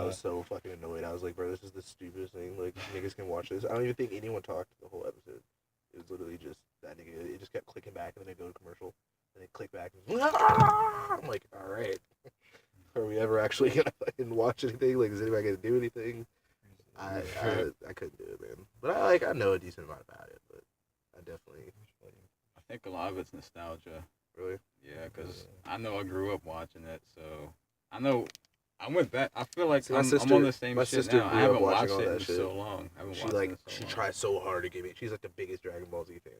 I was so fucking annoyed. I was like, bro, this is the stupidest thing. Like, niggas can watch this. I don't even think anyone talked the whole episode. It was literally just that nigga. It just kept clicking back, and then they go to commercial, and they click back. And I'm like, all right. Are we ever actually gonna fucking watch anything? Like, is anybody gonna do anything? I couldn't do it, man. But I know a decent amount about it. But I definitely. I think a lot of it's nostalgia. Really? Yeah, because I know I grew up watching it, so I know I went back. I feel like I'm on the same shit now. I haven't watched it in so long. She tried so hard to get me. She's like the biggest Dragon Ball Z fan.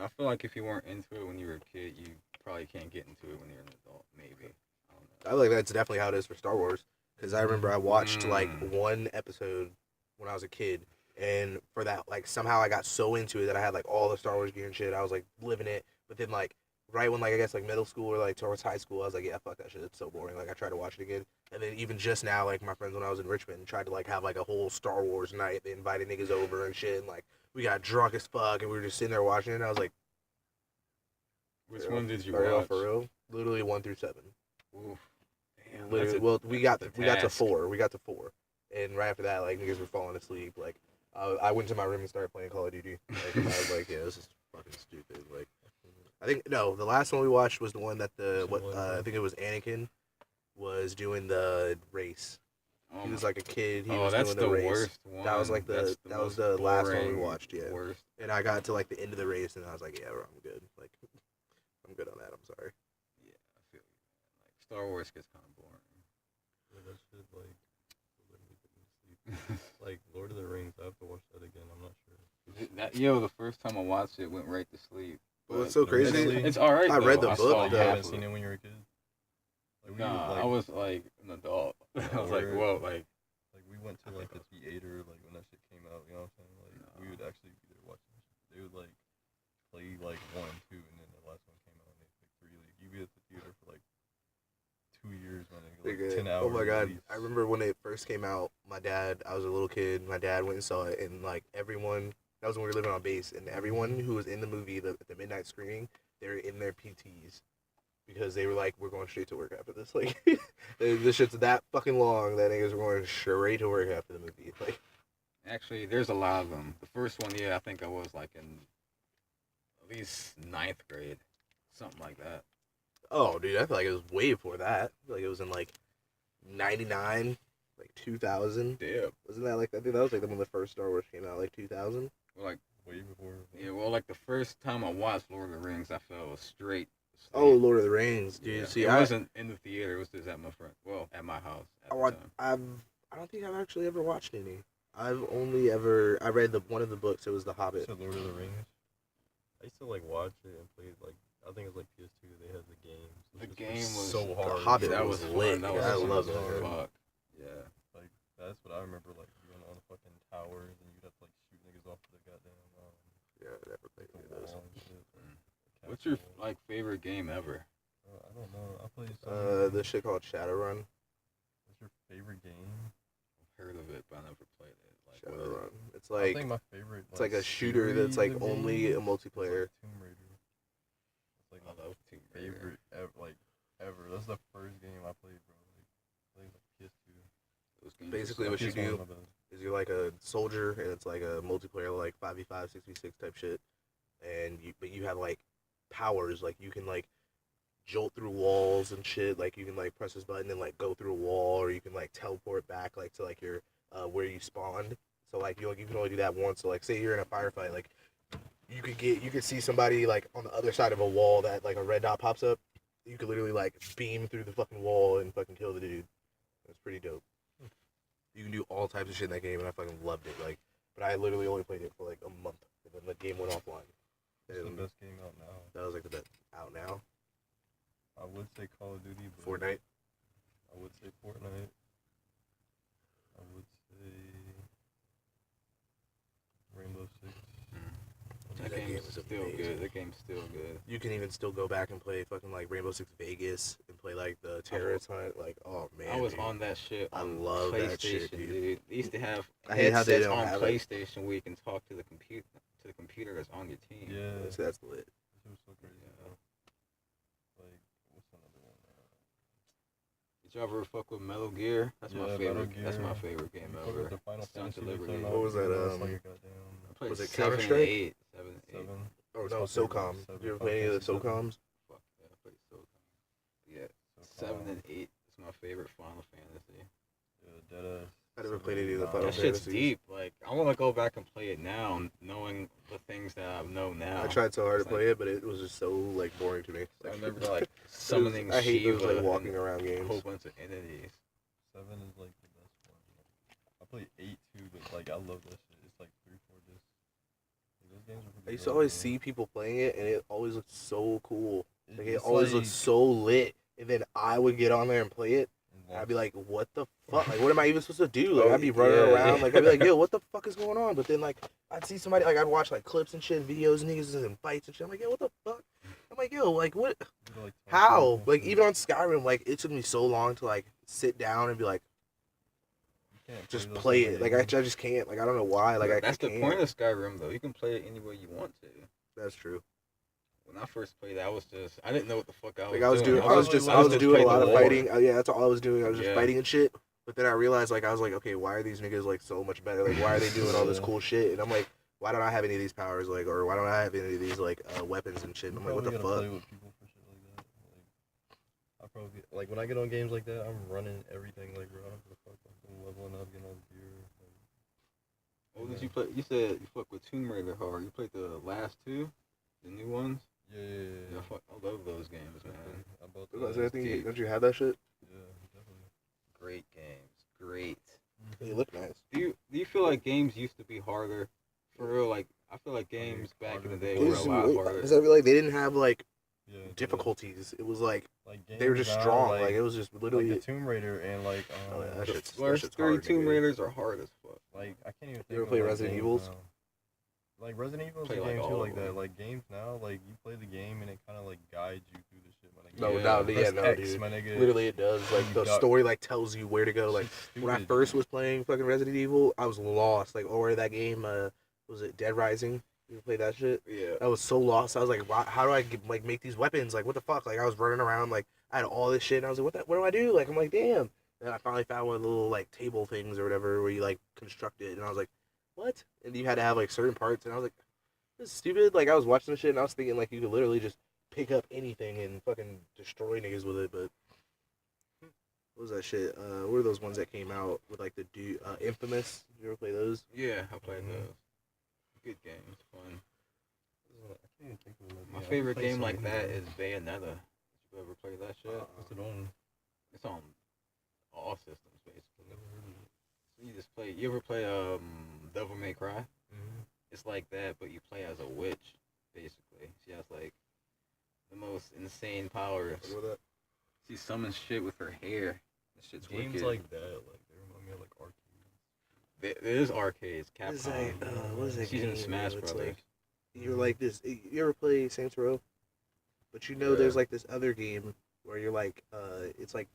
I feel like if you weren't into it when you were a kid, you probably can't get into it when you're an adult. Maybe. I don't know. I feel like that's definitely how it is for Star Wars. Because I remember I watched like one episode when I was a kid, and for that, like somehow I got so into it that I had like all the Star Wars gear and shit. I was like living it, but then like right when like I guess like middle school or like towards high school, I was like, yeah, fuck that shit. It's so boring. Like I tried to watch it again, and then even just now, like my friends when I was in Richmond tried to like have like a whole Star Wars night. They invited niggas over and shit, and like we got drunk as fuck, and we were just sitting there watching it. And I was like, which one did you watch? For real? Literally 1 through 7. Oof. Damn, well, we got to 4. We got to 4, and right after that, like niggas were falling asleep. Like, I went to my room and started playing Call of Duty. Like, I was like, yeah, this is fucking stupid. Like, I think no, the last one we watched was the one that I think it was Anakin was doing the race. He was like a kid. He was that's doing the race. Worst one. That was like that was the last one we watched. Yeah, worst. And I got to like the end of the race, and I was like, yeah, bro, I'm good. Like, I'm good on that. I'm sorry. Star Wars gets kind of boring. Yeah, that shit, like, literally put me to sleep. Like, Lord of the Rings, I have to watch that again. I'm not sure. The first time I watched it, went right to sleep. Well, it's so crazy. It's all right. I read the book. You haven't seen it when you were a kid? Like, I was, like, an adult. I was like, whoa, like... Like, we went to, like, the theater, like, when that shit came out, you know what I'm saying? Like, we would actually be there watching that shit. They would, like, play, like, 1 and 2, and then the last one came out, and they picked 3. Like, you'd be at the theater for, like, 2 years, man. Like 10 hours. Oh my god! I remember when it first came out. I was a little kid. My dad went and saw it, and like everyone, that was when we were living on base, and everyone who was in the movie, the midnight screening, they were in their PTs because they were like, "We're going straight to work after this." Like, this shit's that fucking long that niggas were going straight to work after the movie. Like, actually, there's a lot of them. The first one, I think I was like in at least 9th grade, something like that. Oh, dude, I feel like it was way before that. I feel like it was in, like, 99, like, 2000. Damn. Wasn't that, like, I think that was, like, when the first Star Wars came out, like, 2000? Well, like, way before. Yeah, well, like, the first time I watched Lord of the Rings, I felt was straight. Oh, Lord of the Rings, dude. Yeah. See, it wasn't in the theater. It was just at at my house at the time. I don't think I've actually ever watched any. I read one of the books. It was The Hobbit. So Lord of the Rings? I used to, like, watch it and play, like, I think it was like PS2. They had the games. The game was so hard. The Hobbit that was lit. That was I love it. Fuck. Yeah. Like that's what I remember. Like being on the fucking towers and you'd have to like shoot niggas off the goddamn. Yeah, I never played any of those. What's your like favorite game ever? I don't know. I played this shit called Shadowrun. What's your favorite game? I've heard of it, but I never played it. Like Shadowrun. It's like I think my favorite. It's like a shooter that's like only a multiplayer. Tomb Raider. Like I love Tomb Raider. Favorite ever. That's the first game I played, bro. Like PS2. Basically, what you do is you're like a soldier, and it's like a multiplayer, like 5v5, 6v6 type shit. And you have like powers, like you can like jolt through walls and shit. Like you can like press this button and like go through a wall, or you can like teleport back like to like your where you spawned. So like you can only do that once. So like say you're in a firefight, like. You could see somebody like on the other side of a wall that like a red dot pops up. You could literally like beam through the fucking wall and fucking kill the dude. It's pretty dope. You can do all types of shit in that game, and I fucking loved it. Like, but I literally only played it for like a month, and then the game went offline. It's the best game out now. That was like the best out now. I would say Call of Duty, but Fortnite. I would say Fortnite. I would say Rainbow Six. That game's still good. That game's still good. You can even still go back and play fucking like Rainbow Six Vegas and play like the terrorist hunt. Like, oh man, I was on that shit. I love that shit, dude. They used to have I hate how they don't on have PlayStation where you can talk to the computer that's on your team. Yeah, so that's lit. It was so crazy. Yeah. Like, what's another one? Did y'all ever fuck with Metal Gear? That's my favorite. That's my favorite game ever. Stunt Delivery. What was that? Was it Counter Strike? 7 and 8. Oh no, SOCOM. Did you ever play any of the SOCOMs? Fuck yeah, I played SOCOM. Yeah, 7 and 8 is my favorite Final Fantasy. Yeah, deadass. I never played any of the Final Fantasy. That shit's deep. Like, I want to go back and play it now, knowing the things that I know now. I tried so hard to play it, but it was just so like boring to me. I remember like summoning I hate those Shiva like walking around games. A whole bunch of entities. 7 is like the best one. I played 8 too, but like I love that shit. It's like 3-4 discs. Like, those games are pretty I used to always see people playing it, and it always looked so cool. Like it It's always like- looked so lit, and then I would get on there and play it. I'd be like, what the fuck? Like, what am I even supposed to do? Like, I'd be running around. Like, I'd be like, yo, what the fuck is going on? But then, like, I'd see somebody, like, I'd watch, like, clips and shit, videos and niggas and fights and shit. I'm like, yo, what the fuck? I'm like, yo, like, what? How? Like, even on Skyrim, like, it took me so long to, like, sit down and be like, just play it. Like, I just can't. Like, I don't know why. Like, That's the point of Skyrim, though. You can play it any way you want to. That's true. When I first played, I didn't know what the fuck I was like, I was doing a lot of fighting. Yeah, that's all I was doing. I was just fighting and shit. But then I realized, like, I was like, okay, why are these niggas, like, so much better? Like, why are they doing all this cool shit? And I'm like, why don't I have any of these powers? Like, or why don't I have any of these, like, weapons and shit? And I'm like, what the fuck? Play with people for shit like that. Like, I probably, like, when I get on games like that, I'm running everything, like, bro, I don't give a fuck. I'm leveling up, getting all the gear. Like, what did you play? You said you fuck with Tomb Raider hard. You played the last two? The new ones? Yeah. I love those games, man. Don't you have that shit? Yeah, definitely. Great games. Great. They look nice. Do you feel like games used to be harder? For real, like, I feel like games back in the day were a lot harder. Because I feel like they didn't have, like, difficulties. It was, like they were just strong. Like, it was just literally... Like the Tomb Raider and, like... that first 3 Tomb Raiders are hard as fuck. Like, I can't even think You ever play of, like, Resident Evils? Like, Resident Evil's a game too like that. Like, games now, like, you play the game and it kind of, like, guides you through the shit, my nigga. Dude. My nigga. Literally, it does. Like, the story, like, tells you where to go. Like, when I first was playing fucking Resident Evil, I was lost. Like, or that game, was it Dead Rising? You ever play that shit? Yeah. I was so lost. I was like, how do I, like, make these weapons? Like, what the fuck? Like, I was running around, like, I had all this shit, and I was like, what do I do? Like, I'm like, damn. And I finally found one of the little, like, table things or whatever where you, like, construct it, and I was like, what? And you had to have, like, certain parts, and I was like, this is stupid. Like, I was watching the shit and I was thinking, like, you could literally just pick up anything and fucking destroy niggas with it, but what was that shit? What were those ones that came out with, like, the dude, Infamous? Did you ever play those? Yeah, I played those. Good games, fun. My favorite game like that is Bayonetta. Did you ever play that shit? What's it on? It's on all systems, basically. So you just play, you ever play, Devil May Cry? Mm-hmm. It's like that, but you play as a witch, basically. She has, like, the most insane powers. She summons shit with her hair. That shit's games wicked. like that, like, they remind me of, like, arcades. There is arcades, Capcom. What is that She's game? in Smash Brothers. Like, you're like this. You ever play Saints Row? But you know, there's like this other game where you're like, it's like,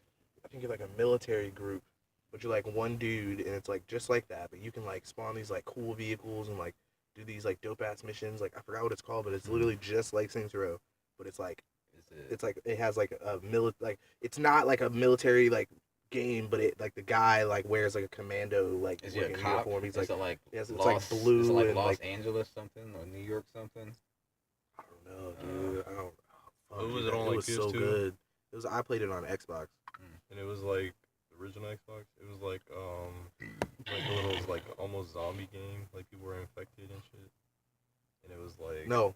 I think you're like a military group, but you're like one dude, and it's like just like that. But you can like spawn these like cool vehicles and like do these like dope ass missions. Like I forgot what it's called, but it's literally just like Saints Row. But it's like, it's like it has like a like it's not like a military like game, but it like the guy like wears like a commando like looking uniform. He's like, it's like blue. Is it like and Los like Angeles something or New York something? I don't know, dude. I don't. What was it on? It Like was PS2? so good. It was. I played it on Xbox. And it was like the original Xbox. It was like like a little like almost zombie game. Like people were infected and shit. And it was like No.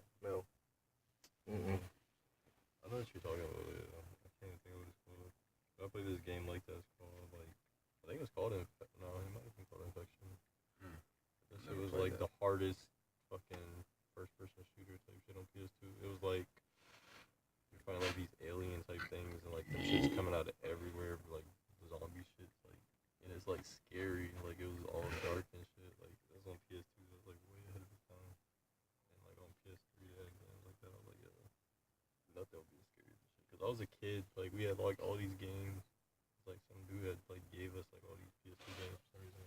Mm-mm. I know what you're talking about. Yeah. I can't even think of what it's called. I played this game like that. It's called like I think it was called No, it might have been called Infection. It was like the hardest fucking first-person shooter type shit on PS2. It was like you find like these alien type things and like the shit's coming out of everywhere, like zombie shit, like and it's like scary. Like it was all dark and shit. Like it was on PS2. It was like way ahead of its time. And like on PS3, games like that, I was like, yeah, nothing would be as scary as this shit. Cause I was a kid. Like we had like all these games. Like some dude had like gave us like all these PS2 games for some reason.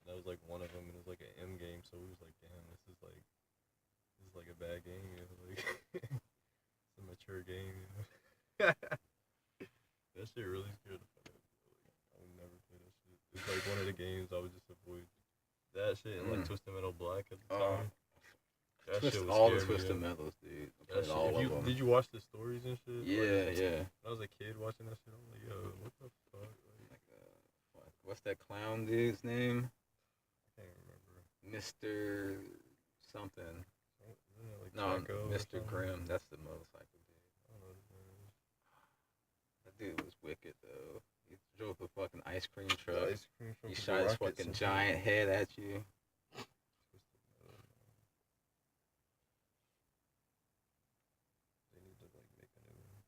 And that was like one of them, and it was like an M game. So we was like, damn, this is like a bad game. You know? Like it's a mature game. You know? That shit really scared the fuck like one of the games I would just avoid that shit and like Twisted Metal Black at the time. That Twist, shit was all the scary, Twisted yeah. Metals, dude. I That played all of them. Did you watch the stories and shit? Yeah, like, yeah. When I was a kid watching that shit, I'm like, yo, what the fuck? Like, what's that clown dude's name? I can't remember. Mr. something. Like No, Taco Mr. Grimm. That's the motorcycle dude. I don't know his name. That dude was wicked though. He drove a fucking ice cream truck. The ice cream truck He with shot the his rockets fucking and giant head at you. They need to like make a new one.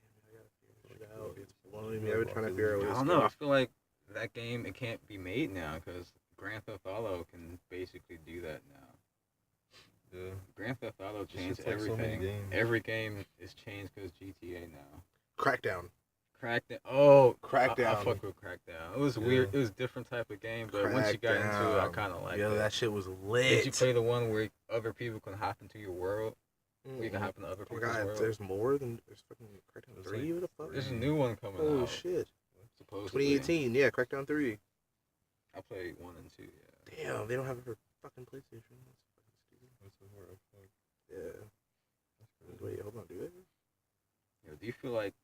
Damn it, I gotta figure this shit out. It's blowing me. I've been trying to figure out what I it's don't know. I feel like that game, it can't be made now because Grand Theft Auto can basically do that now. Yeah. Grand Theft Auto changed just like so many everything. games. Every game is changed because GTA now. Crackdown. Crackdown. Oh, Crackdown. I fuck with Crackdown. It was weird. It was a different type of game, but once you got into it, I kind of liked it. Yo, that shit was lit. Did you play the one where other people can hop into your world? Where you can hop into other Oh my people's god, world? there's more than there's fucking Crackdown 3. What the fuck? There's a new one coming out. Holy shit. Supposedly. 2018, yeah, Crackdown 3. I played 1 and 2, yeah. Damn, they don't have it for fucking PlayStation. That's fucking stupid. What's the word? Fuck. Yeah. That's crazy. Wait, hold on, do it? Yo, do you feel like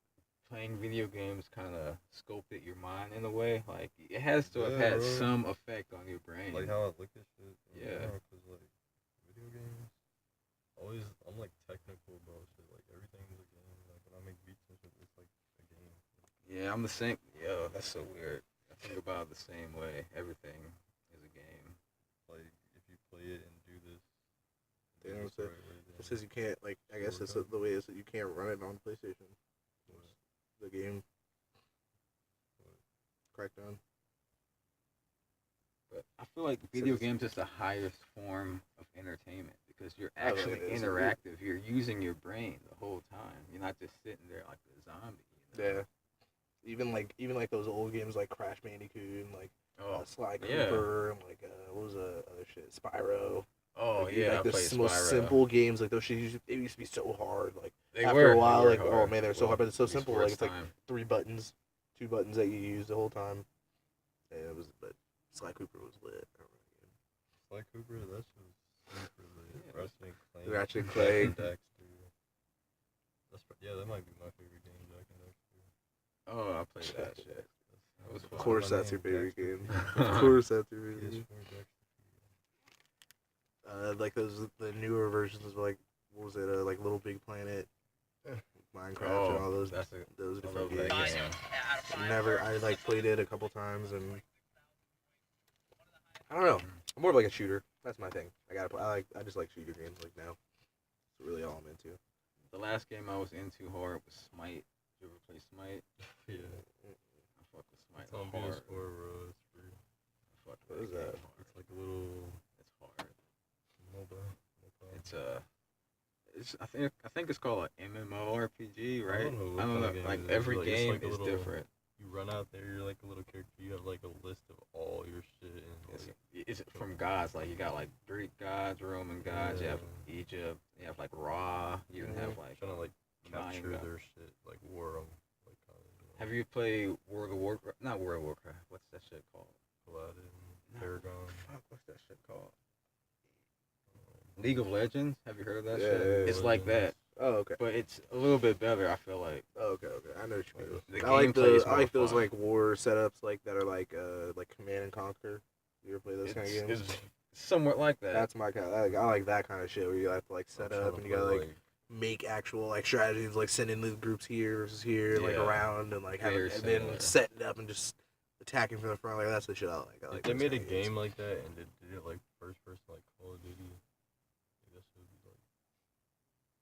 playing video games kind of sculpted your mind in a way? Like, it has to have Yeah, had bro. some effect on your brain. Like how I look at shit. Yeah. Because like video games, always I'm like technical about shit. Like everything's a game. Like when I make beats and shit, it's like a game. Yeah, I'm the same. Yo, that's so weird. I think about it the same way. Everything is a game. Like if you play it and do this, They do don't this say- the right way, then It says you can't, like, I guess it's the way is that you can't run it on PlayStation. The game. Crackdown. But I feel like video games is the highest form of entertainment because you're Oh, actually it is. interactive. You're using your brain the whole time. You're not just sitting there like a zombie. You know? Yeah. Even like those old games like Crash Bandicoot and like Sly yeah. Cooper and like what was other shit, Spyro. Oh Like, yeah, like I the played most Spyro. simple games, like those shit it used to be so hard. Like They after were, a while, they like were oh hard. man, they're so hard, but it's so At least simple. for Like its it's like time. 3 buttons, 2 buttons that you use the whole time. And it was, but Sly Cooper was lit. I don't know. Sly Cooper, that shit was super lit. Yeah. Ratchet and Clank. Ratchet and Jack Clank. and Daxter. That might be my favorite game, Jack and Daxter. Oh, I played that shit. That was Of fun. course, My that's your name, favorite Dexter. game. Of course, that's your favorite game. PS4 Dexter. Like the newer versions of like what was it? Like Little Big Planet, Minecraft, and all those That's those I different love that games. game. I like played it a couple times and I don't know. I'm more of like a shooter. That's my thing. I just like shooter games like now. That's really all I'm into. The last game I was into hard was Smite. Did you ever play Smite? Yeah. I fuck with Smite It's on hard. PS4, bro. It's free. I fuck What with is game that? hard. It's like a little It's hard. MOBA. I think it's called an MMORPG, right? I don't know what I don't kind know. of game Like it is. every Like, it's game like a is little- different. You run out there, you're like a little character. You have like a list of all your shit. And like, It's from gods. Like you got like Greek gods, Roman gods. You have Egypt. You have like Ra. You even have like trying to like Mayan capture god. their shit, like war them, like kind of. Have you played World of Warcraft? Not World of Warcraft. What's that shit called? Paladin, No. Paragon. Fuck, what's that shit called? League of Legends. Have you heard of that Yeah, shit? yeah, yeah. It's like that, Oh okay. but it's a little bit better. I feel like. Oh, okay. I know what you mean. The I like gameplay is I like more those fun. like war setups like that are like Command and Conquer. You ever play those kind of games? It's somewhat like that. That's my kind. I like that kind of shit where you have to like set I'm up trying and to you gotta play, like make actual like strategies, like sending the groups here versus here, like Yeah. around and like having, Very and then similar. setting up and just attacking from the front. Like that's the shit I like. I If like they those made a kinda games. game like that and they did it like first person, like Call of Duty, like, that should be like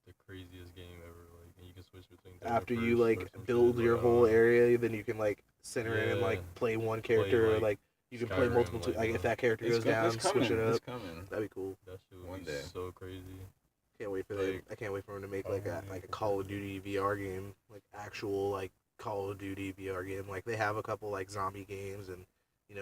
the craziest game ever. Like, and you can switch between. After you first like person build shooters, your like, whole area, then you can like center in and like Yeah. play one character, or like, like you can play Skyrim, multiple. like, If that character goes down, It's coming. switch it It's up. coming. That'd be cool. That shit would One be day. so crazy. Can't wait for Like, that. I can't wait for them to make like a yeah. Call of Duty VR game, like actual like Call of Duty VR game. Like they have a couple like zombie games and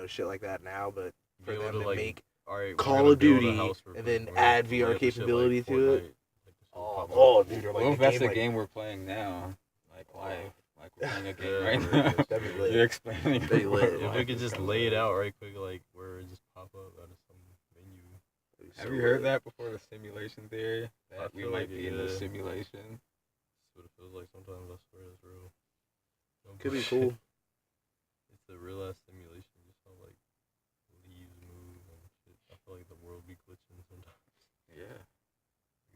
shit like that now, but Be for able them to, to like, make all right, we're Call gonna of build a Duty house for and then people. add We VR have to shit like capability to it. Fortnite, like the shit Oh, pop up. oh, dude, or like Well, a if that's game the like game we're playing now, like live Like we're playing a game Yeah, right bro, now. that'd be lit. You're explaining. That'd be lit. If we could just lay it out right quick, like where it just pop up out of some menu. Have you heard that before? The simulation theory I that we feel might like be it, in the yeah. simulation. That's what it feels like sometimes. I swear it's real. No Could be bullshit. cool. It's a real ass simulation. Just how like leaves move and shit. I feel like the world be glitching sometimes. Yeah.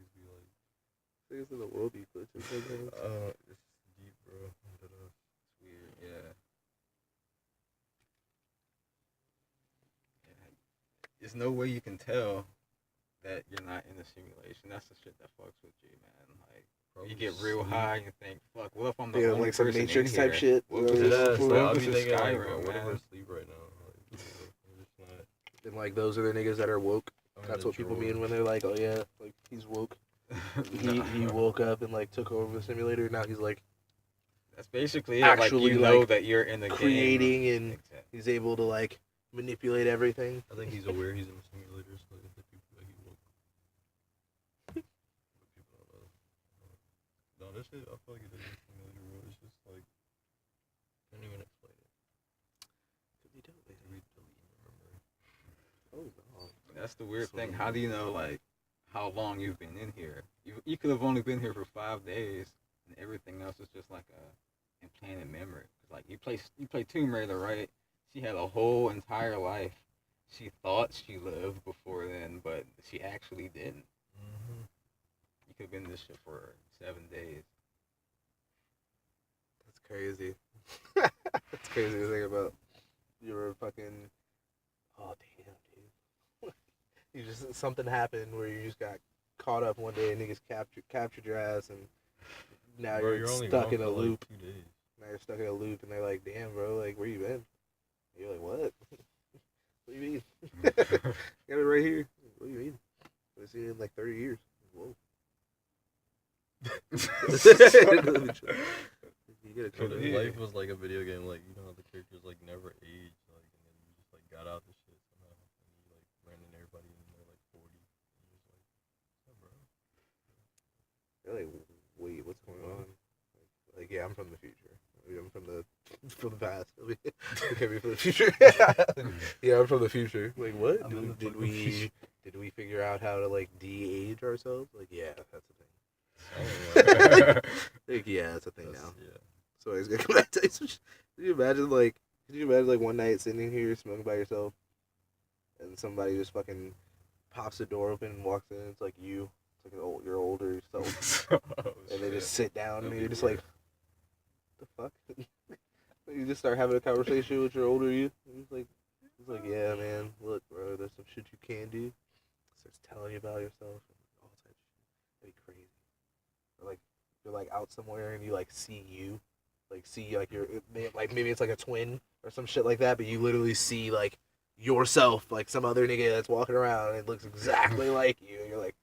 It be like, Things in the world be glitching sometimes. it's deep, bro. It's weird. Yeah. There's no way you can tell that you're not in the simulation. That's the shit that fucks with you, man. Like, you get real high and you think, fuck, what if I'm the Yeah, only like some person Matrix in type here? shit. What you if know, this Yeah, is- so what I'll if be this is thinking like, Skyrim, bro, what if we're man? asleep right now? Like, we're just not. And like those are the niggas that are woke. I'm in That's the what people drawer. mean when they're like, oh yeah, like he's woke. He woke up and like took over the simulator. Now he's like That's basically it. Actually, Like, you know like, that you're in the creating game. and Exactly. he's able to like manipulate everything. I think he's aware he's in the simulator, so like, the people that he woke. But people don't know. No, this shit, I feel like it is a simulator, bro. It's just like, can't even explain it. We don't even remember. Oh no. That's the weird thing. How do you know, like, how long you've been in here? You could have only been here for 5 days, and everything else is just like a implanted memory. Like, you play Tomb Raider, right? She had a whole entire life. She thought she lived before then, but she actually didn't. Mm-hmm. You could have been in this shit for 7 days. That's crazy. That's crazy to think about. You were fucking. Oh damn, dude. You just something happened where you just got caught up one day and niggas captured your ass and now Bro, you're only stuck gone in a for, like, loop. 2 days. Now you're stuck in a loop and they're like, damn, bro, like where you been? And you're like, what? What do you mean? Got it right here. What do you mean? I've seen it in like 30 years. Whoa. You get a So code. his life was like a video game, like, you know how the characters like never age, like, and then you just like got out the shit somehow, and you like ran into everybody and they're like 40, and you're just like, what's up, bro? You're like, wait, what's going on? Like, yeah, I'm from the future. I'm from the past. Can't be from the future. Yeah, I'm from the future. Like, what? Did we figure out how to like de-age ourselves? Like, yeah, that's a thing. Like, yeah, that's a thing now. Yeah. So I was gonna come back to you. Could you imagine like one night sitting here smoking by yourself, and somebody just fucking pops the door open and walks in? It's like you. It's like your older self, and they just sit down and you're just like, the fuck? You just start having a conversation with your older you. And it's like, yeah, man, look, bro, there's some shit you can do. Starts telling you about yourself and all types of shit. That'd be crazy. Or like you're like out somewhere and you like see you, like see like your like maybe it's like a twin or some shit like that, but you literally see like yourself, like some other nigga that's walking around and it looks exactly like you, and you're like,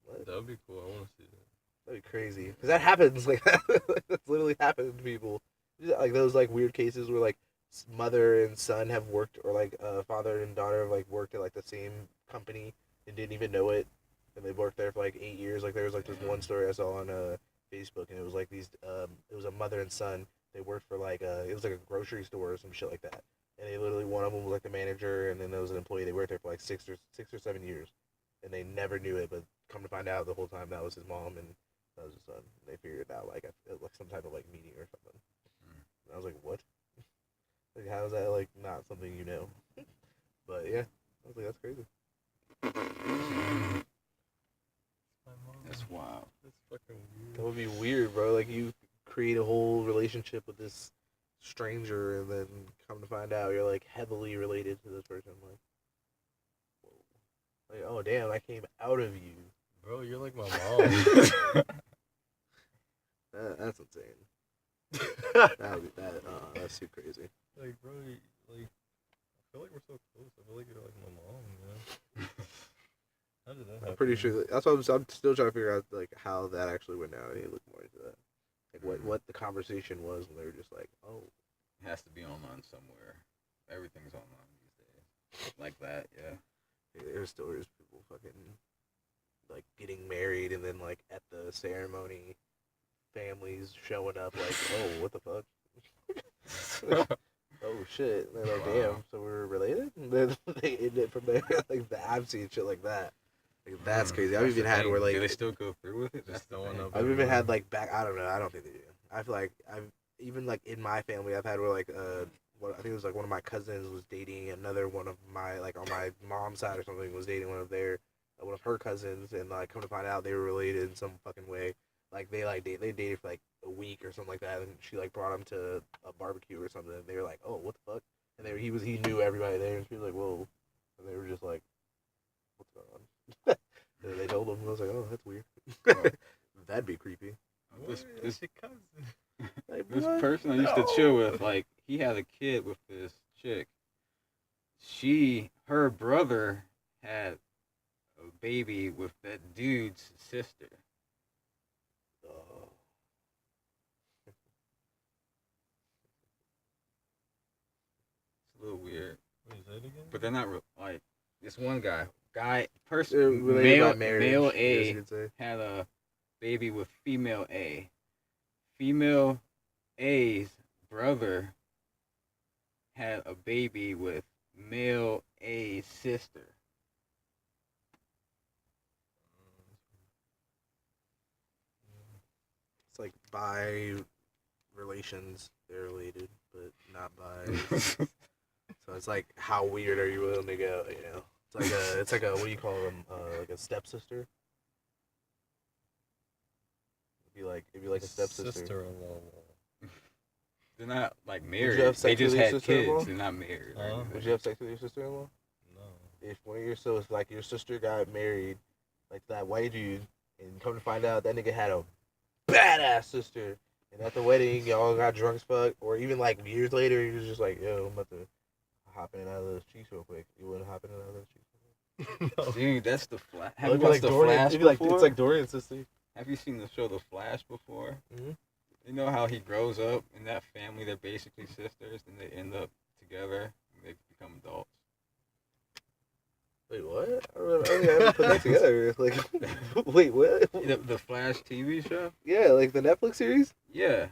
what? That would be cool. I want to see that. That'd be crazy. Because that happens. Like, that's literally happened to people. Like, those, like, weird cases where, like, mother and son have worked, or, like, father and daughter have, like, worked at, like, the same company and didn't even know it. And they worked there for, like, 8 years. Like, there was, like, this one story I saw on Facebook, and it was, like, these, it was a mother and son. They worked for, like, it was, like, a grocery store or some shit like that. And they literally, one of them was, like, the manager, and then there was an employee. They worked there for, like, 6 or 7 years. And they never knew it, but come to find out the whole time that was his mom, and that was his son. They figured it out like at like some type of like meeting or something. And I was like, what? Like, how is that like not something you know? But yeah, I was like, that's crazy. That's wild. That's fucking weird. That would be weird, bro. Like you create a whole relationship with this stranger, and then come to find out you're like heavily related to this person. Like, whoa. Like, oh damn, I came out of you. Bro, you're like my mom. That's insane. That's too crazy. Like, bro, like, I feel like we're so close. I feel like you're like my mom, you know? How did that happen? I'm pretty sure that's what I'm still trying to figure out like how that actually went down. I need to look more into that. Like what the conversation was when they were just like, oh, It has to be online somewhere. Everything's online these days. Like that, yeah. there's stories of people fucking like getting married and then like at the ceremony families showing up like, oh, what the fuck? Oh shit! And they're like, damn, so we're related. And then they end it from there. Like I've seen shit like that. Like that's crazy. I've That's even the had thing. where like Do they still go through with it? That's Just the throwing thing. up. I've even had like back. I don't know. I don't think they do. I feel like I've even like in my family, I've had where like what I think it was like one of my cousins was dating another one of my like on my mom's side or something was dating one of her cousins, and like come to find out they were related in some fucking way. Like they dated for like a week or something like that, and she like brought him to a barbecue or something. And they were like, oh, what the fuck? And he knew everybody there, and she was like, whoa, and they were just like, what's going on? And they told him, I was like, oh, that's weird. That'd be creepy. This your cousin. Like, This what? person I used to chill with, like, he had a kid with this chick. Her brother had a baby with that dude's sister. Oh. It's a little weird. What is that again? But they're not like this one guy. They're Person, related by marriage, male I guess you A could say. had a baby with female A. Female A's brother had a baby with male A's sister. It's like by relations, they're related, but not by. So it's like, how weird are you willing to go? You know, it's like a what do you call them? Like a stepsister. It'd be like a stepsister. Sister-in-law. They're not like you married. have They sex just with your had sister-in-law? kids. They're not married. or anything. Would you have sex with your sister-in-law? No. If one of your if like your sister got married, like that white dude, and come to find out that nigga had a badass sister, and at the wedding y'all got drunk as fuck, or even like years later he was just like, yo, I'm about to hop in and out of those cheeks real quick. You wouldn't hop in and out of those cheeks? No. Dude, that's the Flash. Have It'd you be watched the Flash it'd be like, before? it's like Dorian's sister. Have you seen the show The Flash before? Mhm. You know how he grows up in that family? They're basically sisters, and they end up together. And they become adults. Wait, what? I don't think I ever put that together. Like, wait, what? The Flash TV show? Yeah, like the Netflix series. Yeah.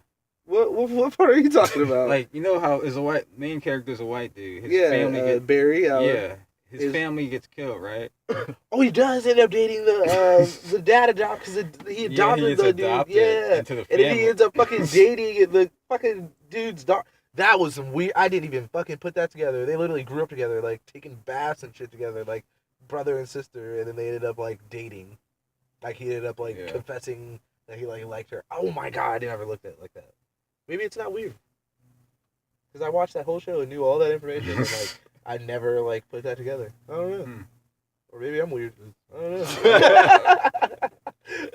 What part are you talking about? Like, you know how is a white main character is a white dude. His yeah, family gets Barry. yeah. His his- family gets killed, right? Oh, he does end up dating the dad because he adopted he gets the dude. adopted Yeah, into the and then he family. ends up fucking dating the fucking dude's daughter. That was some weird. I didn't even fucking put that together. They literally grew up together, like taking baths and shit together, like brother and sister, and then they ended up like dating. Like he ended up like Yeah. confessing that he like liked her. Oh my god, I never looked at it like that. Maybe it's not weird. Because I watched that whole show and knew all that information, and like I never like put that together. I don't know. Hmm. Or maybe I'm weird. I don't know.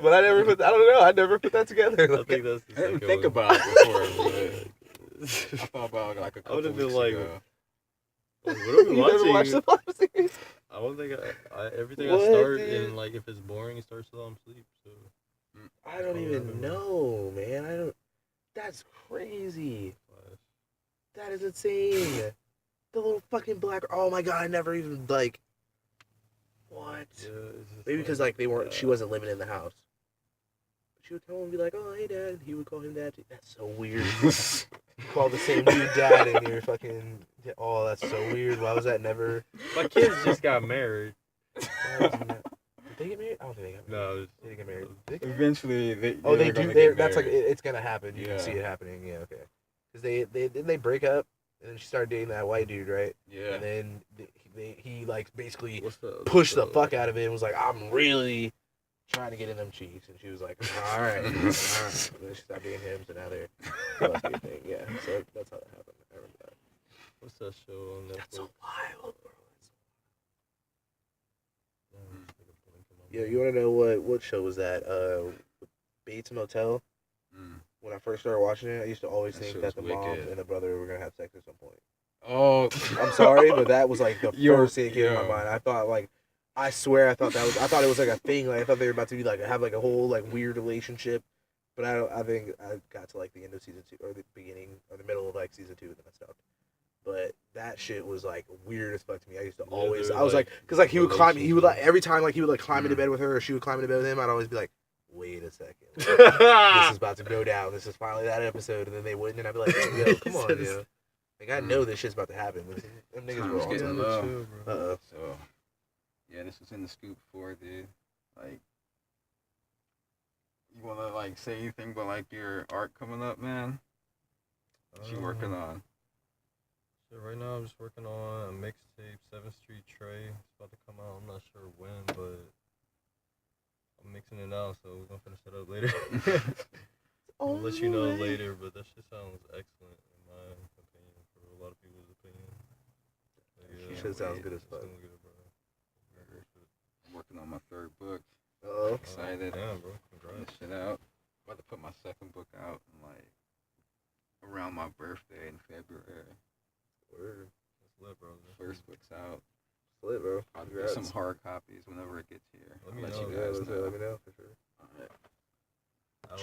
But I never put. I don't know. I never put that together. I Like, think that's the I didn't second think one. about it before. I thought about it like a I couple would've been weeks like, ago. Like, what are we you never watching? watched the Flash series? I don't think everything What, I start dude? and like if it's boring, it starts till I'm asleep. So I don't even know, man. I don't. That's crazy. Flash. That is insane. The little fucking black. Oh my god! I never even like. What? Yeah, it's just Maybe because like they weren't. yeah. She wasn't living in the house. She would come home and be like, "Oh, hey, dad." He would call him dad. Too. That's so weird. You call the same dude dad and you're fucking. Oh, that's so weird. Why was that never? My kids just got married. Did they get married? I don't think they got married. No, it's, They didn't get married. Did they get married? Eventually, they Oh, they they're do. gonna They, get that's like married. it's gonna happen. You can Yeah. see it happening. Yeah, okay. Because they break up, and then she started dating that white dude, right? Yeah. And then he like basically what's the pushed the fuck out of it and was like, "I'm really trying to get in them cheeks," and she was like, "All right, all right." And then she stopped dating him, so now they're thing. Yeah, so that's how that happened. I remember that. What's that show on Netflix? That's so wild, bro. Damn, it's like a blink in my Yeah, mind. you want to know what show was that? Bates Motel. Mm. When I first started watching it, I used to always That think shit that the was mom wicked. and the brother were gonna have sex at some point. Oh, I'm sorry, but that was like the Yo, first thing that came to my yo. mind. I thought like, I swear, I thought it was like a thing. Like I thought they were about to be like have like a whole like weird relationship. But I think I got to like the end of season 2 or the beginning or the middle of like season 2 and then I stopped. But that shit was like weird as fuck to me. I used to Yeah, always, they're, I was like, like, because like he would like every time like he would like climb into Mm. bed with her or she would climb into bed with him. I'd always be like, wait wait a second. This is about to go down. This is finally that episode. And then they wouldn't. And I'd be like, yo, come on, yo. Like, I know this shit's about to happen. Them niggas were Time's on getting time. low. Uh-oh. So, yeah, this was in the scoop before, dude. Like, you wanna like say anything about like your art coming up, man? What you working on? So right now I'm just working on a mixtape, 7th Street Trey. It's about to come out. I'm not sure when, but I'm mixing it now, so we're gonna finish it up later. I'll let you know later, but that shit sounds excellent in my opinion, for a lot of people's opinion. Yeah, Shit sounds good as fuck. Good, bro. I'm working on my 3rd book. Oh, Excited. Yeah, bro. Putting Congrats. this shit out. About to put my 2nd book out in like around my birthday in February. word. That's lit, bro. 1st book's out. It's lit, bro. I'll do Congrats. some hard copies whenever it gets here. Let I'll me let know. you Yeah, guys know. let me know for sure. Alright. Out.